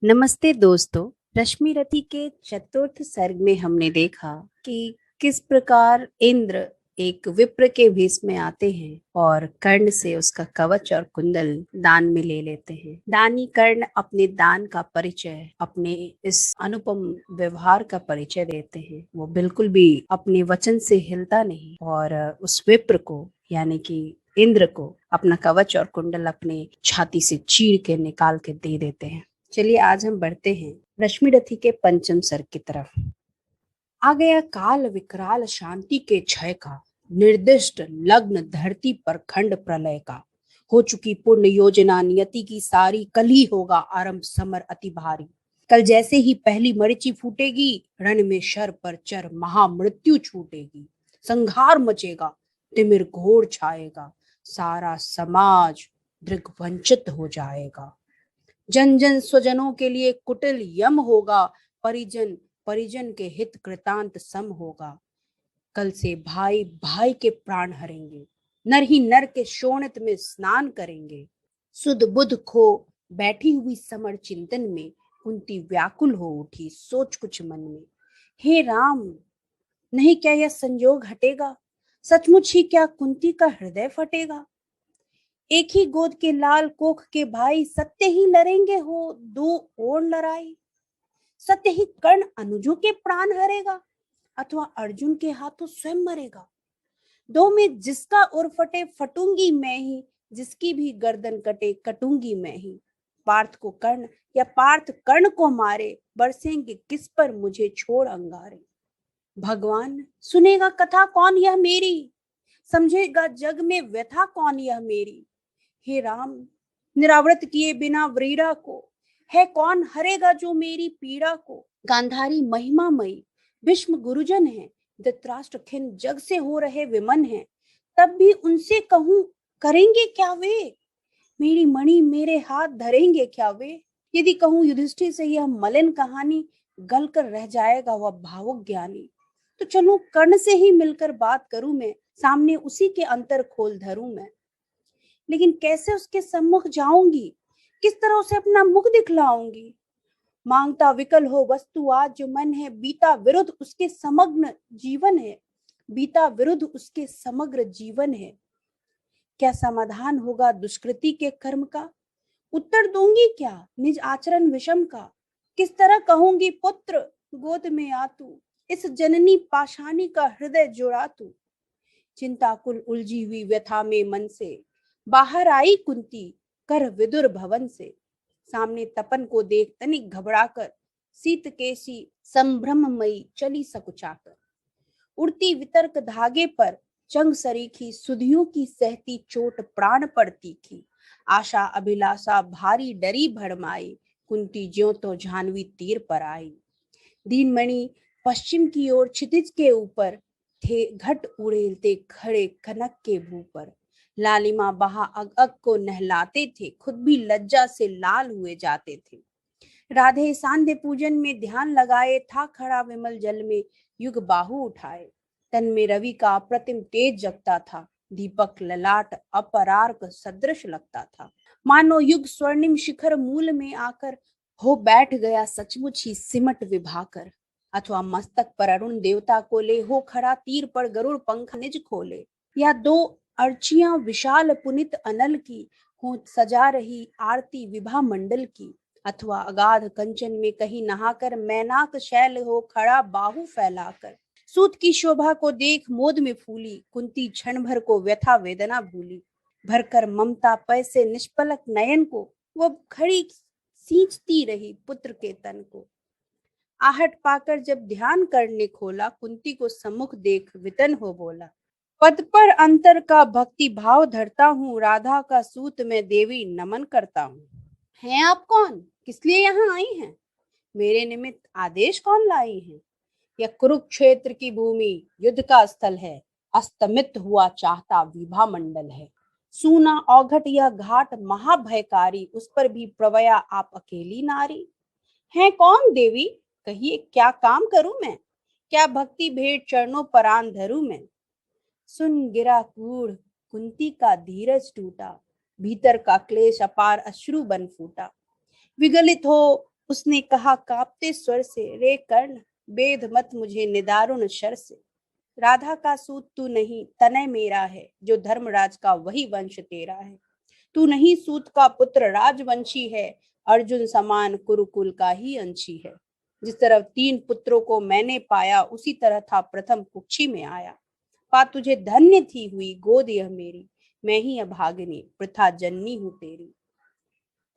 नमस्ते दोस्तों। रश्मि रथी के चतुर्थ सर्ग में हमने देखा कि किस प्रकार इंद्र एक विप्र के भेष में आते हैं और कर्ण से उसका कवच और कुंडल दान में ले लेते हैं। दानी कर्ण अपने दान का परिचय, अपने इस अनुपम व्यवहार का परिचय देते हैं। वो बिल्कुल भी अपने वचन से हिलता नहीं और उस विप्र को यानी कि इंद्र को अपना कवच और कुंडल अपने छाती से चीर के निकाल के दे देते हैं। चलिए आज हम बढ़ते हैं रश्मि रथी के पंचम सर्ग की तरफ। आ गया काल विकराल शांति के क्षय का, निर्दिष्ट लग्न धरती पर खंड प्रलय का। हो चुकी पूर्ण योजना नियति की सारी, कल ही होगा आरंभ समर अति भारी। कल जैसे ही पहली मरीचि फूटेगी, रण में शर पर चर महामृत्यु छूटेगी। संहार मचेगा, तिमिर घोर छाएगा, सारा समाज दृग्वंचित हो जाएगा। जन जन स्वजनों के लिए कुटिल यम होगा, परिजन परिजन के हित कृतांत सम होगा। कल से भाई भाई के प्राण हरेंगे, नर ही नर के शोणित में स्नान करेंगे। सुध बुध खो बैठी हुई समर चिंतन में, कुंती व्याकुल हो उठी सोच कुछ मन में। हे राम, नहीं क्या यह संयोग हटेगा, सचमुच ही क्या कुंती का हृदय फटेगा। एक ही गोद के लाल कोख के भाई, सत्य ही लड़ेंगे हो दो और लड़ाई। सत्य ही कर्ण अनुजों के प्राण हरेगा, अथवा अर्जुन के हाथों स्वयं मरेगा। दो में जिसका उर फटे फटूंगी मैं ही, जिसकी भी गर्दन कटे कटूंगी मैं ही। पार्थ को कर्ण या पार्थ कर्ण को मारे, बरसेंगे किस पर मुझे छोड़ अंगारे। भगवान, सुनेगा कथा कौन यह मेरी, समझेगा जग में व्यथा कौन यह मेरी। हे राम, निरावृत किए बिना व्रीड़ा को, है कौन हरेगा जो मेरी पीड़ा को। गांधारी महिमामयी भीष्म गुरुजन है, धृतराष्ट्र खिन्न जग से हो रहे विमन है। तब भी उनसे कहूं, करेंगे क्या वे, मेरी मणि मेरे हाथ धरेंगे क्या वे। यदि कहूं युधिष्ठिर से यह मलिन कहानी, गल कर रह जाएगा वह भावुक ज्ञानी। तो चलूं कर्ण से ही मिलकर बात करूं मैं, सामने उसी के अंतर खोल धरूं मैं। लेकिन कैसे उसके सम्मुख जाऊंगी, किस तरह उसे अपना मुख दिखलाऊंगी। मांगता विकल हो वस्तु आज जो मन है, बीता विरुद्ध उसके समग्र जीवन है, बीता विरुद्ध उसके समग्र जीवन है। क्या समाधान होगा दुष्कृति के कर्म का, उत्तर दूंगी क्या निज आचरण विषम का। किस तरह कहूंगी पुत्र गोद में आ तू, इस जननी पाषाणी का हृदय जुड़ा तू। चिंताकुल उलझी हुई व्यथा में मन से, बाहर आई कुंती कर विदुर भवन से। सामने तपन को देख तनिक घबराकर, शीतकेशी संभ्रममयी चली सकुचाकर। उड़ती वितर्क धागे पर चंग सरीखी, सुधियों की सहती चोट प्राण पर तीखी। आशा अभिलाषा भारी डरी भरमाई, कुंती ज्यों तो जाह्नवी तीर पर आई। दीनमणि पश्चिम की ओर क्षितिज के ऊपर थे, घट उड़ेलते खड़े कनक के भू पर। लालिमा बहा अग अग को नहलाते थे, खुद भी लज्जा से लाल हुए जाते थे। राधे सांध्य पूजन में ध्यान लगाए, था खड़ा विमल जल में युग बाहु उठाए। तन में रवि का अप्रतिम तेज जगता था, दीपक ललाट अपरार्क सदृश लगता था। मानो युग स्वर्णिम शिखर मूल में आकर हो बैठ गया सचमुच ही सिमट विभाकर। अथवा मस्तक पर अरुण देवता को ले हो खड़ा, तीर पर गरुड़ पंख निज खोले। या दो अर्चियां विशाल पुनित अनल की, हो सजा रही आरती विभा मंडल की। अथवा अगाध कंचन में कहीं नहाकर, मैनाक शैल हो खड़ा बाहु फैलाकर। सूत की शोभा को देख मोद में फूली, कुंती क्षण भर को व्यथा वेदना भूली। भरकर ममता पय से निष्पलक नयन को, वो खड़ी सींचती रही पुत्र के तन को। आहट पाकर जब ध्यान करने खोला, कुंती को सम्मुख देख वितन हो बोला। पद पर अंतर का भक्ति भाव धरता हूँ, राधा का सूत में देवी नमन करता हूँ। हैं आप कौन, किस लिए यहाँ आई हैं, मेरे निमित्त आदेश कौन लाई हैं। यह कुरुक्षेत्र की भूमि युद्ध का स्थल है, अस्तमित हुआ चाहता विभा मंडल है। सूना औघट यह घाट महाभयकारी, उस पर भी प्रवया आप अकेली नारी। हैं कौन देवी, कहिए क्या काम करूं मैं, क्या भक्ति भेंट चरणों पर आन धरूं मैं। सुन गिरा कूढ़ कुंती का धीरज टूटा, भीतर का क्लेश अपार अश्रु बन फूटा। विगलित हो उसने कहा कांपते स्वर से, रे कर्ण बेध मत मुझे निदारुण शर से। राधा का सूत तू नहीं, तनय मेरा है, जो धर्मराज का वही वंश तेरा है। तू नहीं सूत का पुत्र राजवंशी है, अर्जुन समान कुरुकुल का ही अंशी है। जिस तरह 3 पुत्रों को मैंने पाया, उसी तरह था प्रथम कुक्षी में आया। पा तुझे धन्य थी हुई गोद यह मेरी, मैं ही अभागिनी प्रथा जननी हूँ तेरी।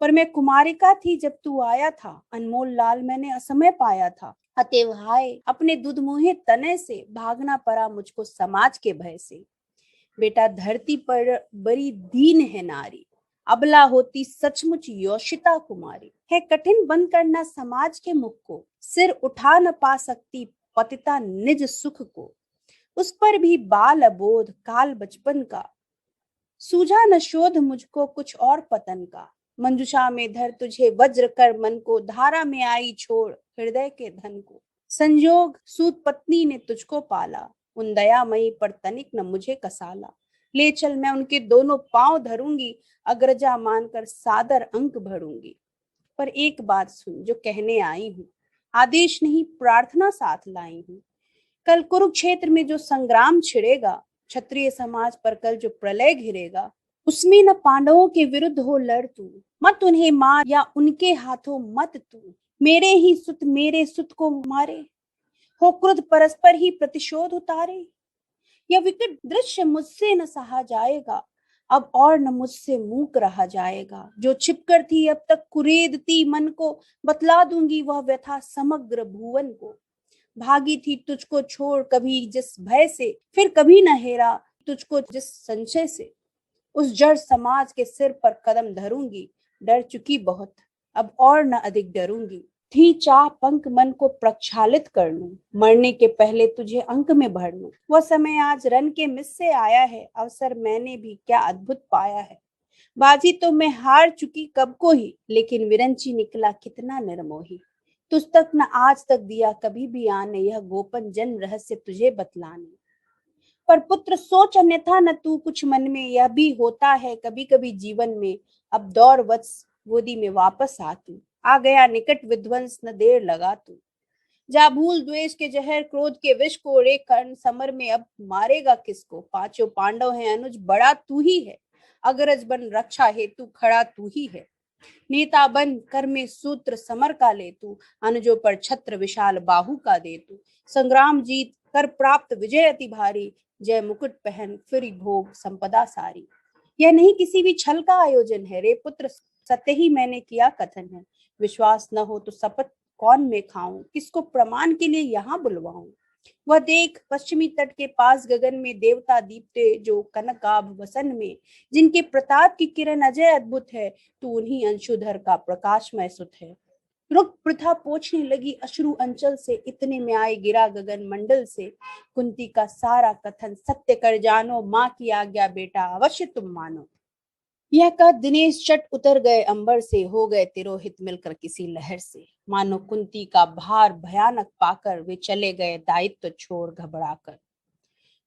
पर मैं कुमारिका थी जब तू आया था, अनमोल लाल मैंने असमय पाया था। अतएव हाय अपने दुध मुहे तने से, भागना पड़ा मुझको समाज के भय से। बेटा धरती पर बड़ी दीन है नारी, अबला होती सचमुच योषिता कुमारी। है कठिन बंद करना समाज के मुख को, सिर उठा न पा सकती पतिता निज सुख को। उस पर भी बाल अबोध काल बचपन का, सूझा न शोध मुझको कुछ और पतन का। मंजुषा में धर तुझे वज्र कर मन को, धारा में आई छोड़ हृदय के धन को। संजोग सूत पत्नी ने तुझको पाला, उन दयामयी पर तनिक न मुझे कसाला। ले चल मैं उनके दोनों पांव धरूंगी, अग्रजा मानकर सादर अंक भरूंगी। पर एक बात सुन जो कहने आई हूँ, आदेश नहीं प्रार्थना साथ लाई हूँ। कल कुरुक्षेत्र में जो संग्राम छिड़ेगा, क्षत्रिय समाज पर कल जो प्रलय घिरेगा, उसमें न पांडवों के विरुद्ध हो लड़ तू, मत उन्हें मार या उनके हाथों मत तू। मेरे सुत को मारे, हो क्रुद्ध परस्पर ही प्रतिशोध उतारे। यह विकट दृश्य मुझसे न सहा जाएगा, अब और न मुझसे मूक रहा जाएगा। जो छिपकर थी अब तक कुरेदती मन को, बतला दूंगी वह व्यथा समग्र भुवन को। भागी थी तुझको छोड़ कभी जिस भय से, फिर कभी न हेरा तुझको जिस संशय से। उस जड़ समाज के सिर पर कदम धरूंगी, डर चुकी बहुत अब और न अधिक डरूंगी। थी चाह पंख मन को प्रक्षालित कर लूं, मरने के पहले तुझे अंक में भर लूं। वह समय आज रन के मिस से आया है, अवसर मैंने भी क्या अद्भुत पाया है। बाजी तो मैं हार चुकी कब को ही, लेकिन विरंची निकला कितना निर्मोही। तुझ तक न आज तक दिया कभी भी आने, यह गोपन जन्म रहस्य तुझे बतलाने। पर पुत्र सोच अन्यथा न तू कुछ मन में, यह भी होता है कभी कभी जीवन में। अब दौड़ वत्स गोदी में वापस आ तू, आ गया निकट विध्वंस न देर लगा तू। जा भूल द्वेष के जहर क्रोध के विष को, रे कर्ण समर में अब मारेगा किसको। पांचों पांडव हैं अनुज बड़ा तू ही है, अग्रज बन रक्षा हेतु खड़ा तू ही है। नेता बन कर में सूत्र समर का ले तू, अनुजों पर छत्र विशाल बाहु का दे तू। संग्राम जीत कर प्राप्त विजय अति भारी, जय मुकुट पहन फिर भोग संपदा सारी। यह नहीं किसी भी छल का आयोजन है, रे पुत्र सत्य ही मैंने किया कथन है। विश्वास न हो तो शपथ कौन मैं खाऊं, किसको प्रमाण के लिए यहाँ बुलवाऊं। वह देख पश्चिमी तट के पास गगन में देवता दीप्ते, जो कनकाभ वसन में, जिनके प्रताप की किरण अजय अद्भुत है। तू उन्हीं अंशुधर का प्रकाशमय सुत है। रुक प्रथा पोछने लगी अश्रु अंचल से, इतने में आए गिरा गगन मंडल से। कुंती का सारा कथन सत्य कर जानो, माँ की आज्ञा बेटा अवश्य तुम मानो। यह कह दिनेश चट उतर गए अंबर से, हो गए तिरोहित मिलकर किसी लहर से। मानो कुंती का भार भयानक पाकर, वे चले गए दायित्व छोड़ घबराकर।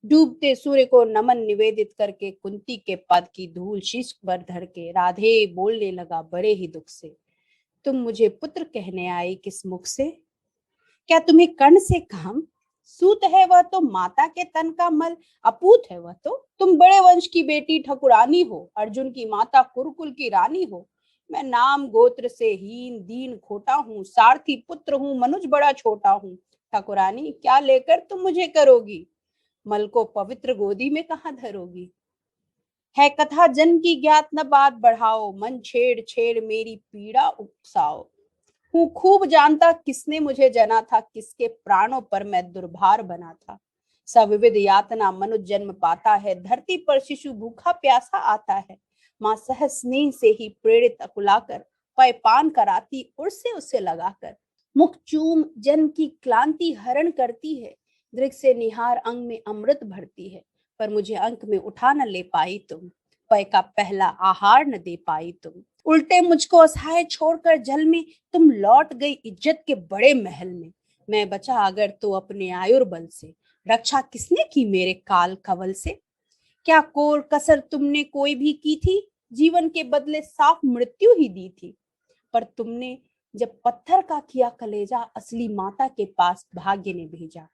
डूबते सूर्य को नमन निवेदित करके, कुंती के पद की धूल शीश पर धर के, राधे बोलने लगा बड़े ही दुख से। तुम मुझे पुत्र कहने आई किस मुख से, क्या तुम्हें कर्ण से काम। सूत है वह तो माता के तन का मल, अपूत है वह तो। तुम बड़े वंश की बेटी ठकुरानी हो, अर्जुन की माता कुरुकुल की रानी हो। मैं नाम गोत्र से हीन दीन खोटा हूँ, सारथी पुत्र हूँ मनुज बड़ा छोटा हूँ। ठकुरानी क्या लेकर तुम मुझे करोगी, मल को पवित्र गोदी में कहाँ धरोगी। है कथा जन्म की ज्ञात न बात बढ़ाओ, मन छेड़ छेड़ मेरी पीड़ा उकसाओ। हूँ खूब जानता किसने मुझे जना था, किसके प्राणों पर मैं दुर्भार बना था। सविविध यातना मनुष्य जन्म पाता है, धरती पर शिशु भूखा प्यासा आता है। माँ सहज स्नेह से ही प्रेरित अकुलाकर, पय पान कराती उर से उसे लगाकर। मुख चूम जन्म की क्लांति हरण करती है, दृग से निहार अंग में अमृत भरती है। पर मुझे अंक में उठा न ले पाई तुम, पय का पहला आहार न दे पाई तुम। उल्टे मुझको असहाय छोड़कर जल में, तुम लौट गई इज्जत के बड़े महल में। मैं बचा अगर तो अपने आयुर्बल से, रक्षा किसने की मेरे काल कवल से। क्या कोर कसर तुमने कोई भी की थी, जीवन के बदले साफ मृत्यु ही दी थी। पर तुमने जब पत्थर का किया कलेजा असली माता के पास भाग्य ने भेजा।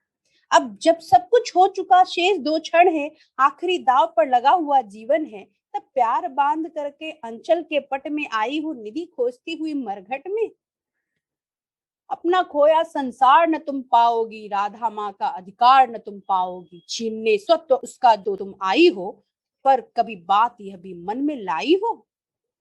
अब जब सब कुछ हो चुका, शेष दो क्षण है, आखिरी दाव पर लगा हुआ जीवन है, तब प्यार बांध करके अंचल के पट में आई हूँ निधि खोजती हुई मरघट में। अपना खोया संसार न तुम पाओगी, राधा माँ का अधिकार न तुम पाओगी, छीनने स्वत्व उसका दो तुम आई हो, पर कभी बात यह भी मन में लाई हो,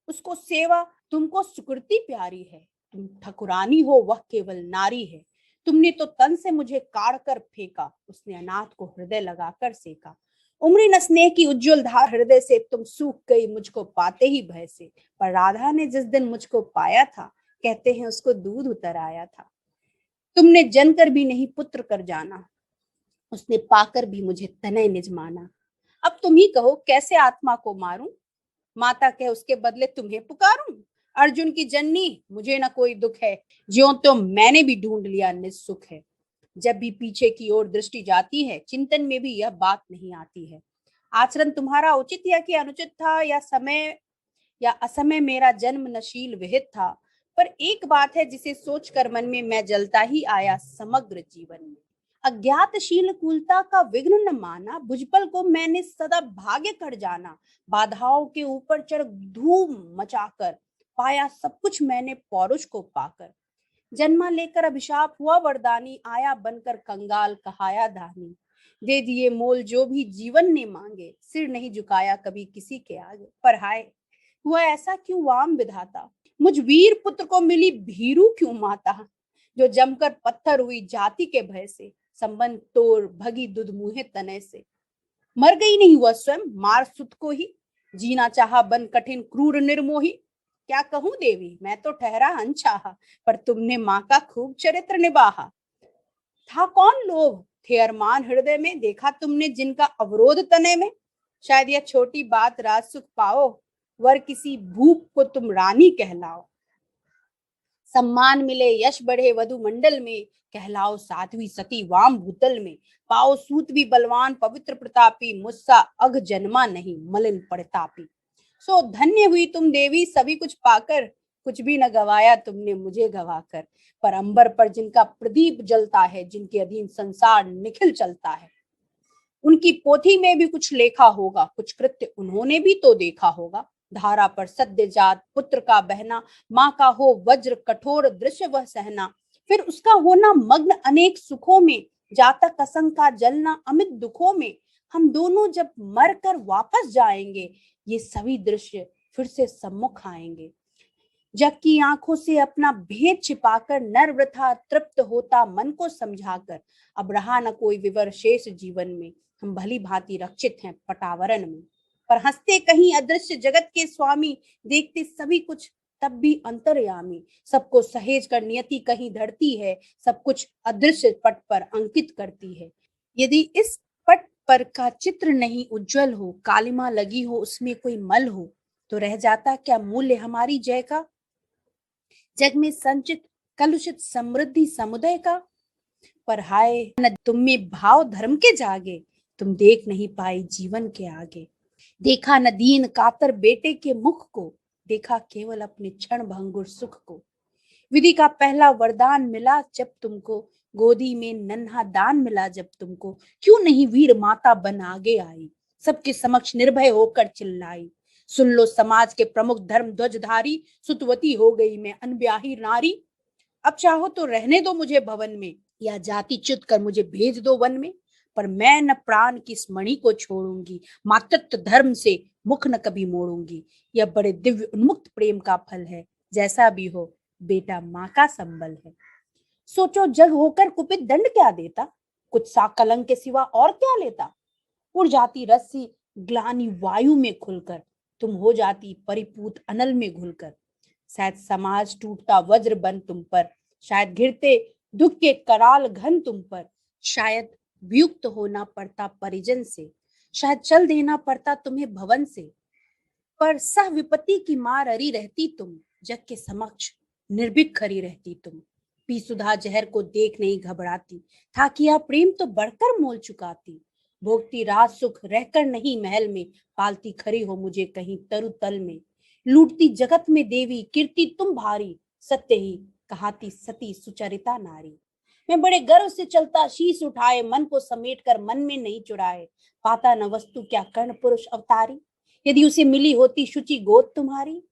उसको सेवा तुमको सुकृति प्यारी है, तुम ठकुरानी हो वह केवल नारी है, तुमने तो तन से मुझे काढ़ कर फेंका, उसने अनाथ को हृदय लगाकर सेका, उमरी न स्नेह की उज्जवल धार हृदय से, तुम सूख गई मुझको पाते ही भय से, पर राधा ने जिस दिन मुझको पाया था, कहते हैं उसको दूध उतर आया था। तुमने जनकर भी नहीं पुत्र कर जाना, उसने पाकर भी मुझे तनय निज माना। अब तुम ही कहो कैसे आत्मा को मारूं, माता कह उसके बदले तुम्हें पुकारूं। अर्जुन की जननी मुझे न कोई दुख है, ज्यों तो मैंने भी ढूंढ लिया निस्सुख है। जब भी पीछे की ओर दृष्टि जाती है, चिंतन में भी यह बात नहीं आती है, आचरण तुम्हारा उचित या कि अनुचित था, या समय या असमय मेरा जन्म नशील विहित था, पर एक बात है जिसे सोचकर मन में मैं जलता ही आया समग्र जीवन में। अज्ञातशील कुलता का विघ्न न माना, भुजबल को मैंने सदा भाग्य कर जाना, बाधाओं के ऊपर चढ़ धूम मचाकर, पाया सब कुछ मैंने पौरुष को पाकर। जन्मा लेकर अभिशाप हुआ वरदानी, आया बनकर कंगाल कहाया दानी, दे दिए मोल जो भी जीवन ने मांगे, सिर नहीं झुकाया कभी किसी के आगे। पर हाय हुआ ऐसा क्यों वाम विधाता, मुझ वीर पुत्र को मिली भीरू क्यों माता, जो जमकर पत्थर हुई जाति के भय से, संबंध तोड़ भगी दुध मुहे तने से। मर गई नहीं वह स्वयं, मार सुत को ही, जीना चाहा बन कठिन क्रूर निर्मोही। क्या कहूं देवी मैं तो ठहरा अनचाहा, पर तुमने माँ का खूब चरित्र निभाहा। था कौन लोभ थे अरमान हृदय में, देखा तुमने जिनका अवरोध तने में। शायद यह छोटी बात राज सुख पाओ, वर किसी भूप को तुम रानी कहलाओ। सम्मान मिले यश बढ़े वधु मंडल में, कहलाओ साध्वी सती वाम भूतल में। पाओ सूत भी बलवान पवित्र प्रतापी, मुझसा अघ जन्मा नहीं मलिन पड़तापी। सो धन्य हुई तुम देवी सभी कुछ पाकर, कुछ भी न गवाया तुमने मुझे गवाकर। पर अंबर पर जिनका प्रदीप जलता है, जिनके अधीन संसार निखिल चलता है, उनकी पोथी में भी कुछ लेखा होगा, कुछ कृत्य उन्होंने भी तो देखा होगा। धारा पर सद्य जात पुत्र का बहना, माँ का हो वज्र कठोर दृश्य वह सहना, फिर उसका होना मग्न अनेक सुखों में, जातक असंग का जलना अमित दुखों में। हम दोनों जब मर कर वापस जाएंगे, ये सभी दृश्य फिर से सम्मुख आएंगे। जग की आंखों से अपना भेद छिपाकर, नर वृथा तृप्त होता मन को समझाकर। अब रहा न कोई विवर शेष जीवन में, हम भली भांति रक्षित हैं पटावरण में। पर हंसते कहीं अदृश्य जगत के स्वामी, देखते सभी कुछ तब भी अंतर्यामी। सबको सहेज कर नियति कहीं धरती है, सब कुछ अदृश्य पट पर अंकित करती है। यदि इस पट पर का चित्र नहीं उज्जवल हो, कालिमा लगी हो उसमें कोई मल हो, तो रह जाता क्या मूल्य हमारी जय का। जग में संचित कलुषित समृद्धि समुदय का। पर हाय न तुम में भाव धर्म के जागे, तुम देख नहीं पाई जीवन के आगे। देखा न दीन कातर बेटे के मुख को, देखा केवल अपने क्षण भंगुर सुख को। विधि का पहला वरदान मिला जब तुमको, गोदी में नन्हा दान मिला जब तुमको, क्यों नहीं वीर माता बन आगे आई, सबके समक्ष निर्भय होकर चिल्लाई। सुन लो समाज के प्रमुख धर्म ध्वजधारी, सुतवती हो गई मैं अनब्याही नारी। अब चाहो तो रहने दो मुझे भवन में, या जाति च्युत कर मुझे भेज दो वन में, पर मैं न प्राण की इस मणि को छोड़ूंगी, मातृत्व धर्म से मुख न कभी मोड़ूंगी। यह बड़े दिव्य उन्मुक्त प्रेम का फल है, जैसा भी हो बेटा माँ का संबल है। सोचो जग होकर कुपित दंड क्या देता, कुछ सा कलंक के सिवा और क्या लेता। उड़ जाती रस्सी ग्लानि वायु में खुलकर, तुम हो जाती परिपूत अनल में घुलकर। शायद समाज टूटता वज्र बन तुम पर, शायद घिरते दुख के कराल घन तुम पर, शायद वियुक्त होना पड़ता परिजन से, शायद चल देना पड़ता तुम्हें भवन से। पर सह विपत्ति की मार अरी रहती तुम, जग के समक्ष निर्भीक खड़ी रहती तुम। पी सुधा जहर को देख नहीं घबराती, था किया प्रेम तो बढ़कर मोल चुकाती। भोगती रात सुख रहकर नहीं महल में, पालती खरी हो मुझे कहीं तरु तल में। लूटती जगत में देवी कीर्ति तुम भारी, सत्य ही कहाती सती सुचरिता नारी। मैं बड़े गर्व से चलता शीश उठाए, मन को समेट कर मन में नहीं चुराए, पाता न वस्तु क्या कर्ण पुरुष अवतारी। यदि उसे मिली होती शुचि गोद तुम्हारी,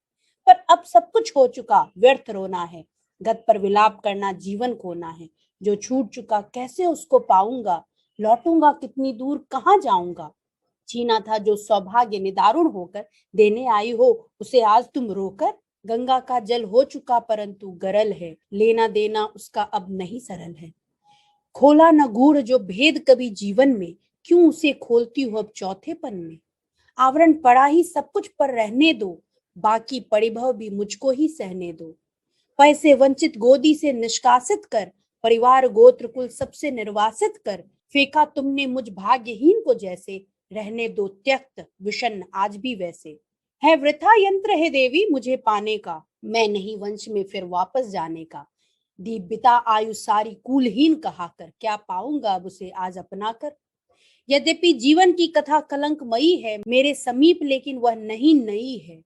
पर अब सब कुछ हो चुका, व्यर्थ रोना है, गत पर विलाप करना जीवन खोना है। जो छूट चुका कैसे उसको पाऊंगा, लौटूंगा कितनी दूर कहाँ जाऊंगा। छीना था जो सौभाग्य निदारुण होकर देने आई हो, उसे आज तुम रोकर। गंगा का जल हो चुका परंतु गरल है, लेना देना उसका अब नहीं सरल है। खोला न गूढ़ जो भेद कभी जीवन में, क्यों उसे खोलती हो अब चौथे पन में। आवरण पड़ा ही सब कुछ पर रहने दो, बाकी परिभव भी मुझको ही सहने दो। पैसे वंचित गोदी से निष्कासित कर, परिवार गोत्र कुल सबसे निर्वासित कर, फेंका तुमने मुझ भाग्यहीन को जैसे, रहने दो त्यक्त विषन्न आज भी वैसे। है वृथा यंत्र है देवी मुझे पाने का, मैं नहीं वंश में फिर वापस जाने का। दी बिता आयु सारी कूलहीन कहा कर, क्या पाऊंगा अब उसे आज अपना कर। यद्यपि जीवन की कथा कलंकमयी है मेरे समीप, लेकिन वह नहीं नई है।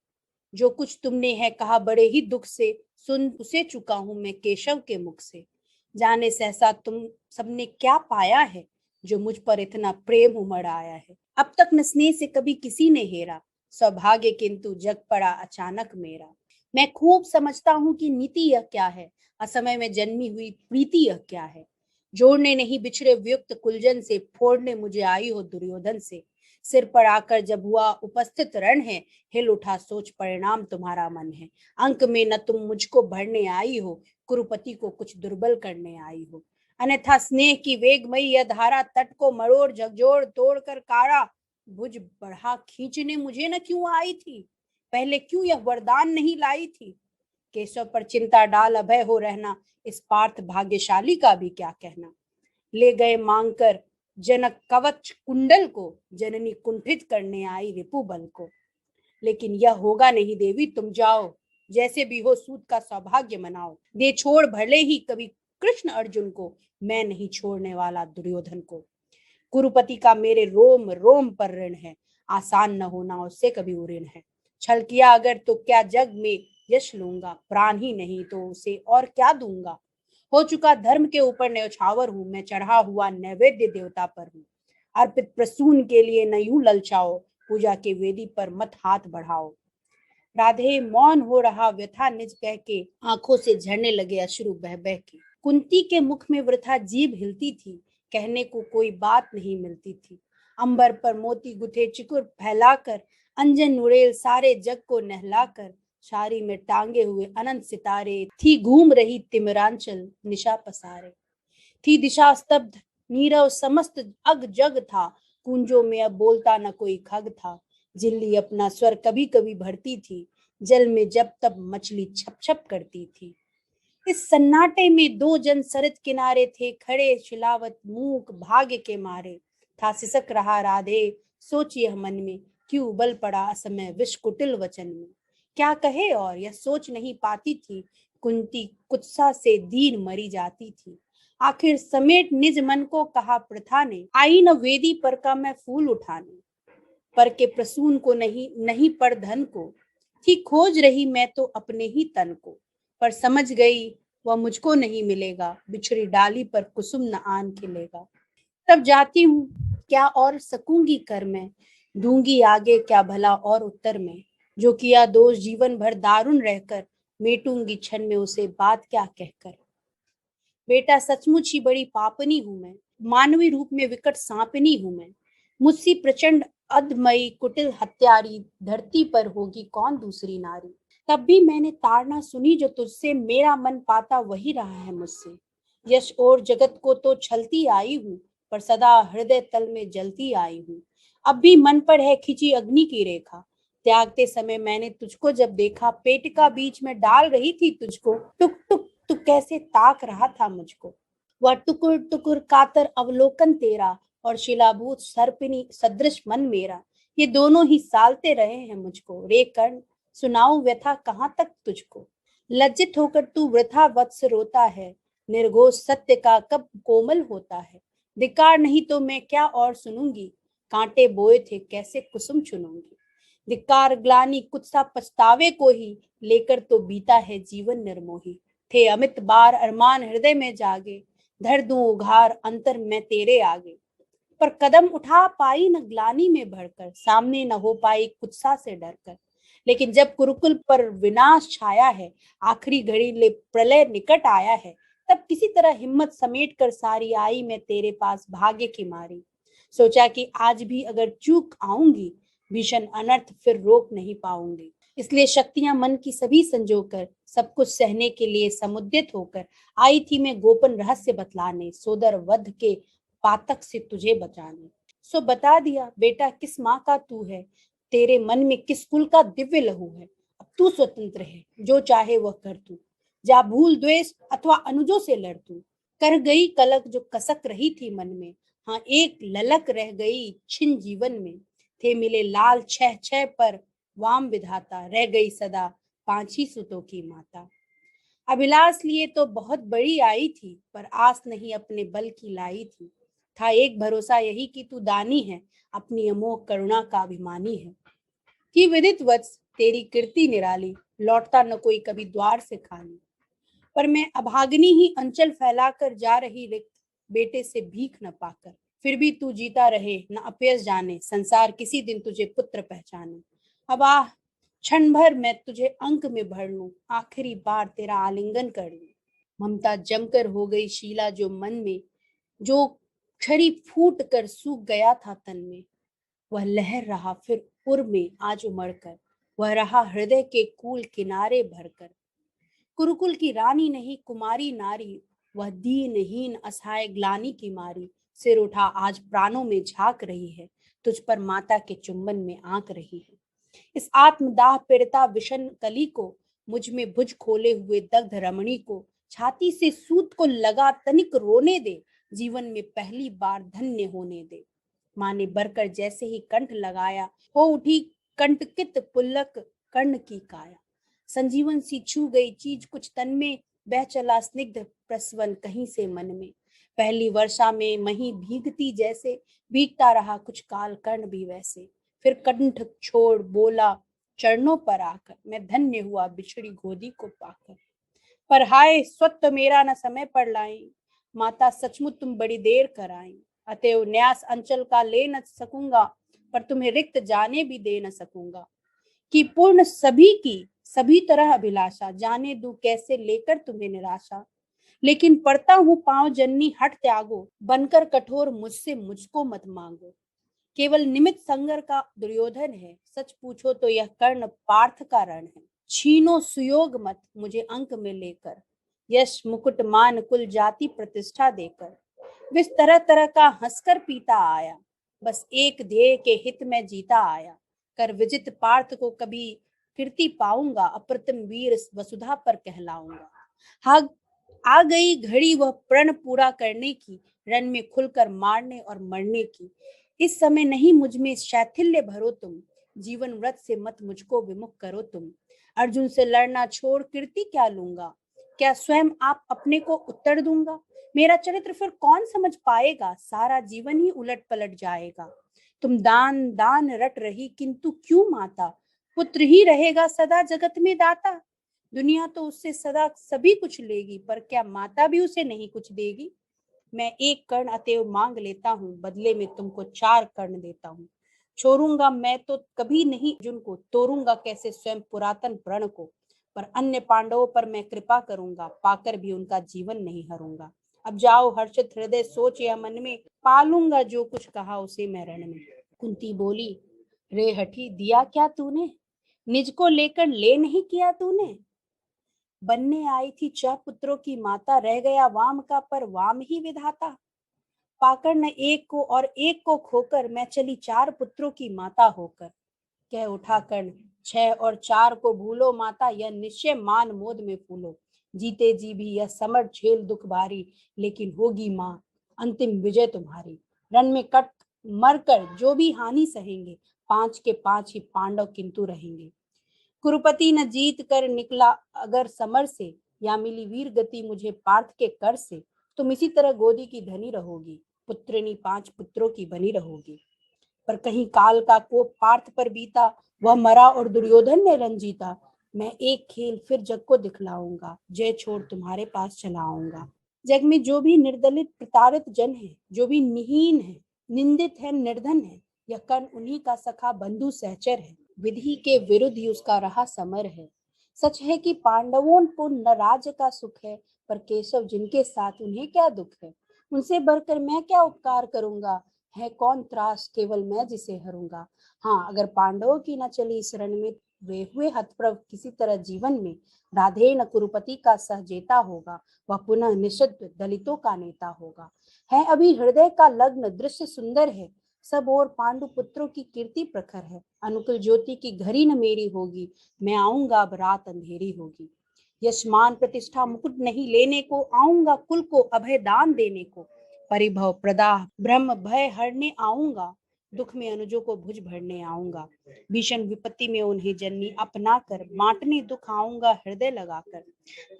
जो कुछ तुमने है कहा बड़े ही दुख से, सुन उसे चुका हूं मैं केशव के मुख से। जाने सहसा तुम सबने क्या पाया है, जो मुझ पर इतना प्रेम उमड़ आया है। अब तक न स्नेह से कभी किसी ने हेरा, सौभाग्य किंतु जग पड़ा अचानक मेरा। मैं खूब समझता हूँ कि नीति यह क्या है, असमय में जन्मी हुई प्रीति यह क्या है। जोड़ने नहीं बिछड़े वियुक्त कुलजन से, फोड़ने मुझे आई हो दुर्योधन से। सिर पर आकर जब हुआ उपस्थित रण है, हिल उठा सोच परिणाम तुम्हारा मन है। अंक में न तुम मुझको भरने आई हो, कुरुपति को कुछ दुर्बल करने आई हो। अन्यथा स्नेह की वेगमयी यह धारा तट को मरोड़ झकझोर तोड़ कर काढ़ा, भुज बढ़ा खींचने मुझे न क्यों आई थी, पहले क्यों यह वरदान नहीं लाई थी। केशव पर चिंता डाल अभय हो रहना, इस पार्थ भाग्यशाली का भी क्या कहना। ले गए मांग कर जनक कवच कुंडल को, जननी कुंठित करने आई रिपु बल को। लेकिन यह होगा नहीं देवी, तुम जाओ, जैसे भी हो सूत का सौभाग्य मनाओ। दे छोड़ भले ही कभी कृष्ण अर्जुन को, मैं नहीं छोड़ने वाला दुर्योधन को। कुरुपति का मेरे रोम रोम पर ऋण है, आसान न होना उससे कभी ऋण है। छल किया अगर तो क्या जग में यश लूंगा, प्राण ही नहीं तो उसे और क्या दूंगा। हो चुका धर्म के ऊपर न्यौछावर हूं, मैं चढ़ा हुआ नैवेद्य देवता पर हूँ। अर्पित प्रसून के लिए न यूं ललचाओ, पूजा के वेदी पर मत हाथ बढ़ाओ। राधे मौन हो रहा व्यथा निज कह के, आंखों से झरने लगे अश्रु बह बह के। कुंती के मुख में वृथा जीभ हिलती थी, कहने को कोई बात नहीं मिलती थी। अंबर पर मोती गुथे चिकुर फैलाकर, अंजन उड़ेल सारे जग को नहलाकर, शारी में टांगे हुए अनंत सितारे, थी घूम रही तिमिरांचल निशा पसारे। थी दिशा स्तब्ध, नीरव समस्त अग जग था, कुंजों में अब बोलता न कोई खग था। झिल्ली अपना स्वर कभी कभी भरती थी, जल में जब तब मछली छप छप करती थी। इस सन्नाटे में दो जन सरत किनारे थे खड़े, शिलावत मूक भाग्य के मारे। था सिसक रहा राधे सोच यह मन में, क्यों उबल पड़ा असमय विष कुटिल वचन में। क्या कहे और यह सोच नहीं पाती थी, कुंती कुत्सा से दीन मरी जाती थी। आखिर समेट निज मन को कहा प्रथा ने, आई न वेदी पर का मैं फूल उठाने। पर के प्रसून को नहीं नहीं पर धन को, थी खोज रही मैं तो अपने ही तन को। पर समझ गई वह मुझको नहीं मिलेगा, बिछड़ी डाली पर कुसुम न आन खिलेगा। तब जाती हूँ क्या और सकूंगी कर मैं, दूंगी आगे क्या भला और उत्तर में। जो किया दोष जीवन भर दारुण रहकर, मेटूंगी क्षण में उसे बात क्या कहकर। बेटा सचमुच ही बड़ी पापनी हूं मैं, मानवी रूप में विकट सांपनी हूं मैं। मुझसी प्रचंड अधमयी कुटिल हत्यारी, धरती पर होगी कौन दूसरी नारी। तब भी मैंने ताड़ना सुनी जो तुझसे, मेरा मन पाता वही रहा है मुझसे। यश और जगत को तो छलती आई हूँ, पर सदा हृदय तल में जलती आई हूँ। अब भी मन पर है खिंची अग्नि की रेखा, त्यागते समय मैंने तुझको जब देखा, पेटिका बीच में डाल रही थी तुझको, टुक टुक तू कैसे ताक रहा था मुझको। वह टुकुर टुकुर कातर अवलोकन तेरा, और शिलाभूत सर्पिनी सदृश मन मेरा, ये दोनों ही सालते रहे हैं मुझको। रे कर्ण सुनाऊं व्यथा कहाँ तक तुझको, लज्जित होकर तू वृथा वत्स रोता है, निर्घोष सत्य का कब कोमल होता है। धिक्कार नहीं तो मैं क्या और सुनूंगी, कांटे बोए थे कैसे कुसुम चुनूंगी। धिक्कार ग्लानि कुछ सा पछतावे को ही, लेकर तो बीता है जीवन निर्मोही। थे अमित बार अरमान हृदय में जागे, धर दूं उघार अंतर में तेरे आगे। पर कदम उठा पाई न ग्लानी में भरकर, सामने न हो पाई कुत्सा से डरकर। लेकिन जब कुरुकुल पर विनाश छाया है, आखिरी घड़ी ले प्रलय निकट आया है, तब किसी तरह हिम्मत समेट कर सारी आई मैं तेरे पास भाग्य की मारी। सोचा कि आज भी अगर चूक आऊंगी, भीषण अनर्थ फिर रोक नहीं पाऊंगी। इसलिए शक्तियां मन की सभी संजोकर, सब कुछ सहने के लिए समुद्यत होकर आई थी मैं गोपन रहस्य बतलाने, सोदर वध के पातक से तुझे बचाने। सो बता दिया बेटा किस माँ का तू है, तेरे मन में किस कुल का दिव्य लहू है। अब तू स्वतंत्र है, जो चाहे वह कर तू, जा भूल द्वेष अथवा अनुजों से लड़ तू। कर गई कलक जो कसक रही थी मन में, हाँ एक ललक रह गई छिन जीवन में। थे मिले लाल छह छह पर वाम विधाता, रह गई सदा पांच ही सुतों की माता। अभिलाष लिए तो बहुत बड़ी आई थी, पर आस नहीं अपने बल की लाई थी। था एक भरोसा यही कि तू दानी है, अपनी अमोघ करुणा का अभिमानी है। कि विदित वत्स तेरी कीर्ति निराली, लौटता न कोई कभी द्वार से खाली। पर मैं अभागिनी ही अंचल फैलाकर जा रही रिक्त, बेटे से भीख न पाकर। फिर भी तू जीता रहे न अपयस जाने, संसार किसी दिन तुझे पुत्र पहचाने। अब आह क्षण भर मैं तुझे अंक में भर लूं, आखिरी बार तेरा आलिंगन कर लूं। ममता जमकर हो गई शीला जो मन में, जो क्षरी फूट कर सूख गया था तन में। वह लहर रहा फिर उर में आज उमड़ कर, वह रहा हृदय के कूल किनारे भरकर। कुरुकुल की रानी नहीं कुमारी नारी, वह दीनहीन असहाय ग्लानि की मारी। सिर उठा आज प्राणों में झांक रही है, तुझ पर माता के चुंबन में आंक रही है। इस आत्मदाह पीड़िता विषन कली को, मुझ में भुज खोले हुए दग्ध रमणी को, छाती से सूत को लगा तनिक रोने दे, जीवन में पहली बार धन्य होने दे। माँ ने बरकर जैसे ही कंठ लगाया, हो उठी कंटकित पुलक कर्ण की काया। संजीवन सी छू गई चीज कुछ तन में, बह चला स्निग्ध प्रस्वन कहीं से मन में। पहली वर्षा में मही भीगती जैसे, भीगता रहा कुछ काल कर्ण भी वैसे। फिर कंठ छोड़ बोला चरणों पर आकर, मैं धन्य हुआ बिछड़ी गोदी को पाकर। पर हाय स्वत्व मेरा न समय पर लाई, माता सचमुच तुम बड़ी देर कर आई। अतएव न्यास अंचल का ले न सकूंगा, पर तुम्हें रिक्त जाने भी दे न सकूंगा। कि पूर्ण सभी की सभी तरह अभिलाषा, जाने दूं कैसे लेकर तुम्हें निराशा। लेकिन पड़ता हूँ पांव जननी हट त्यागो, बनकर कठोर मुझसे मुझको मत मांगो। केवल निमित्त संगर का दुर्योधन है, सच पूछो तो यह कर्ण पार्थ का रण है। छीनो सुयोग मत मुझे अंक में लेकर, यश मुकुट मान कुल जाति प्रतिष्ठा देकर। विस तरह तरह का हंसकर पीता आया, बस एक ध्येय के हित में जीता आया। कर विजित पार्थ को कभी कीर्ति पाऊंगा, अप्रतिम वीर वसुधा पर कहलाऊंगा। हाँ आ गई घड़ी वह प्रण पूरा करने की, रण में खुलकर मारने और मरने की। इस समय नहीं मुझ में शैथिल्य भरो तुम, जीवन व्रत से मत मुझको विमुख करो तुम। अर्जुन से लड़ना छोड़ कीर्ति क्या लूंगा, क्या स्वयं आप अपने को उत्तर दूंगा। मेरा चरित्र फिर कौन समझ पाएगा, सारा जीवन ही उलट पलट जाएगा। तुम दान दान रट रही किंतु क्यों माता, पुत्र ही रहेगा सदा जगत में दाता। दुनिया तो उससे सदा सभी कुछ लेगी, पर क्या माता भी उसे नहीं कुछ देगी। मैं एक कर्ण अतएव मांग लेता हूँ, बदले में तुमको चार कर्ण देता हूँ। छोड़ूंगा मैं तो कभी नहीं अर्जुन को, तोड़ूंगा कैसे स्वयं पुरातन प्रण को। पर अन्य पांडवों पर मैं कृपा करूंगा, पाकर भी उनका जीवन नहीं हरूंगा। अब जाओ हर्षित हृदय सोच या मन में, पालूंगा जो कुछ कहा उसे मैं रण में। कुंती बोली रे हठी दिया क्या तूने, निज को लेकर ले नहीं किया तूने। बनने आई थी छह पुत्रों की माता, रह गया वाम का पर वाम ही विधाता। पाकर न एक को और एक को खोकर, मैं चली चार पुत्रों की माता होकर। कह उठा कर्ण छह और चार को भूलो माता, यह निश्चय मान मोद में फूलो। जीते जी भी यह समर झेल दुख भारी, लेकिन होगी माँ अंतिम विजय तुम्हारी। रण में कट मर कर जो भी हानि सहेंगे, पांच के पांच ही पांडव किंतु रहेंगे। कुरुपति न जीत कर निकला अगर समर से, या मिली वीर गति मुझे पार्थ के कर से, तुम इसी तरह गोदी की धनी रहोगी, पुत्रिनी पांच पुत्रों की बनी रहोगी। पर कहीं काल का कोप पार्थ पर बीता, वह मरा और दुर्योधन ने रण जीता। मैं एक खेल फिर जग को दिखलाऊंगा, जय छोड़ तुम्हारे पास चलाऊंगा। जग में जो भी निर्दलित प्रताड़ित जन है, जो भी निहीन है, निंदित है, निर्धन है, यह कर्ण उन्हीं का सखा बंधु सहचर है। विधि के विरुद्ध ही उसका रहा समर है। सच है कि पांडवों को न राज्य का सुख है, पर केशव जिनके साथ उन्हें क्या दुख है। उनसे बढ़कर मैं क्या उपकार करूंगा, है कौन त्रास केवल मैं जिसे हरूंगा। हाँ, अगर पांडवों की न चली इस रण में, वे हुए हतप्रभ किसी तरह जीवन में, राधे न कुरुपति का सहजेता होगा, वह पुनः निषिद्ध दलितों का नेता होगा। है अभी हृदय का लग्न दृश्य सुंदर है, सब और पांडु पुत्रों की कीर्ति प्रखर है। अनुकूल ज्योति की घड़ी न मेरी होगी, मैं आऊंगा अब रात अंधेरी होगी। यश मान प्रतिष्ठा मुकुट नहीं लेने को, आऊंगा कुल को अभय दान देने को। परिभव प्रदाह ब्रह्म भय हरने आऊंगा, दुख में अनुजों को भुज भरने आऊंगा। भीषण विपत्ति में उन्हें जननी अपना कर, बांटने दुख आऊंगा हृदय लगाकर।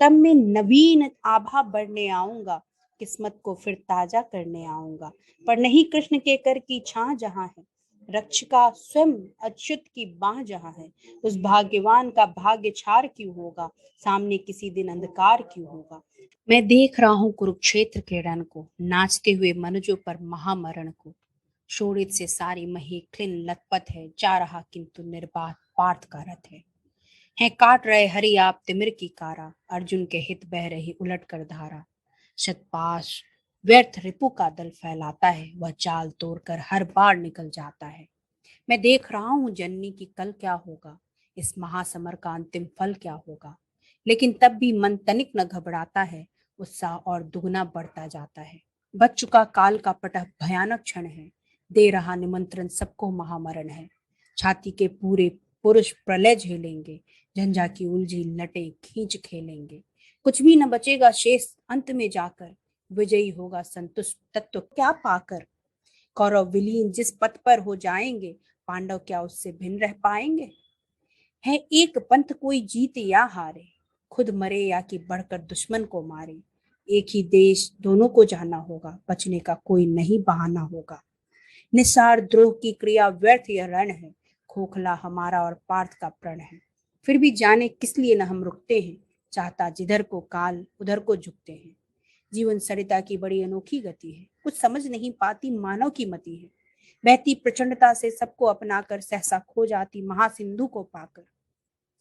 तब मैं नवीन आभा बढ़ने आऊंगा, किस्मत को फिर ताजा करने आऊंगा। पर नहीं कृष्ण के कर की छां जहां है, रक्षिका स्वयं अच्युत की बाह जहां है, उस भाग्यवान का भाग्य छार क्यों होगा, सामने किसी दिन अंधकार क्यों होगा। मैं देख रहा हूँ कुरुक्षेत्र के रण को, नाचते हुए मनुजों पर महामरण को। शोणित से सारी मही क्लिन लथपथ है, जा रहा किंतु निर्बाध पार्थ का रथ है काट रहे हरि आप तिमिर की कारा, अर्जुन के हित बह रही उलट कर धारा। शतपाश व्यर्थ रिपु का दल फैलाता है, वह चाल तोड़कर हर बार निकल जाता है। मैं देख रहा हूँ जननी की कल क्या होगा, इस महासमर का अंतिम फल क्या होगा। लेकिन तब भी मन तनिक न घबराता है, उत्साह और दुगना बढ़ता जाता है। बच चुका काल का पटह भयानक क्षण है, दे रहा निमंत्रण सबको महामरण है। छाती के पूरे पुरुष प्रलय झेलेंगे, झंझा की उलझी लटे खींच खेलेंगे। कुछ भी न बचेगा शेष अंत में जाकर, विजयी होगा संतुष्ट तत्व क्या पाकर। कौरव विलीन जिस पथ पर हो जाएंगे, पांडव क्या उससे भिन्न रह पाएंगे। है एक पंथ कोई जीत या हारे, खुद मरे या कि बढ़कर दुश्मन को मारे। एक ही देश दोनों को जाना होगा, बचने का कोई नहीं बहाना होगा। निस्सार द्रोह की क्रिया व्यर्थ यह रण है, खोखला हमारा और पार्थ का प्रण है। फिर भी जाने किस लिए न हम रुकते हैं, चाहता जिधर को काल उधर को झुकते हैं। जीवन सरिता की बड़ी अनोखी गति है, कुछ समझ नहीं पाती मानव की मति है। बहती प्रचंडता से सबको अपनाकर, सहसा खो जाती महासिंधु को पाकर।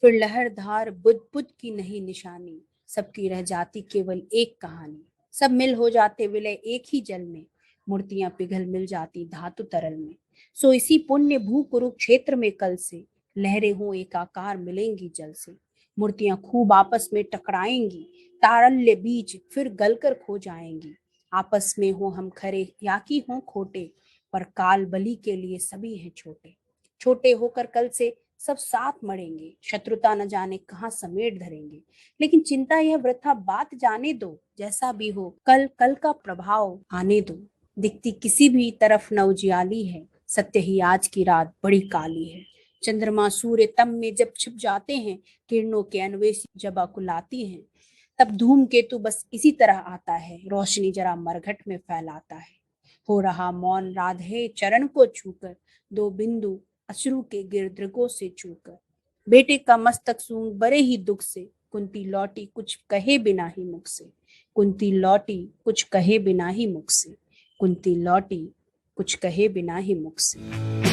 फिर लहर धार बुद्ध बुद्ध की नहीं निशानी, सबकी रह जाती केवल एक कहानी। सब मिल हो जाते विलय एक ही जल में, मूर्तियां पिघल मिल जाती धातु तरल में। सो इसी पुण्य भू कुरुक्षेत्र में कल से, लहरें हो एक आकार मिलेंगी जल से। मूर्तियां खूब आपस में टकराएंगी, तारल्य बीच फिर गलकर खो जाएंगी। आपस में हो हम खरे या कि हो खोटे, पर काल बलि के लिए सभी हैं छोटे। छोटे होकर कल से सब साथ मरेंगे, शत्रुता न जाने कहाँ समेट धरेंगे। लेकिन चिंता यह वृथा बात जाने दो, जैसा भी हो कल कल का प्रभाव आने दो। दिखती किसी भी तरफ न उजियाली है, सत्य ही आज की रात बड़ी काली है। चंद्रमा सूर्य तम में जब छिप जाते हैं, किरणों के अन्वेषी जब अकुलाती हैं, तब धूमकेतु बस इसी तरह आता है, रोशनी जरा मरघट में फैलाता है। हो रहा मौन राधे चरण को छूकर, दो बिंदु अश्रु के गिरदृगों से छूकर। बेटे का मस्तक सूंघ बड़े ही दुख से, कुंती लौटी कुछ कहे बिना ही मुख से। कुंती लौटी कुछ कहे बिना ही मुख से। कुंती लौटी कुछ कहे बिना ही मुख से।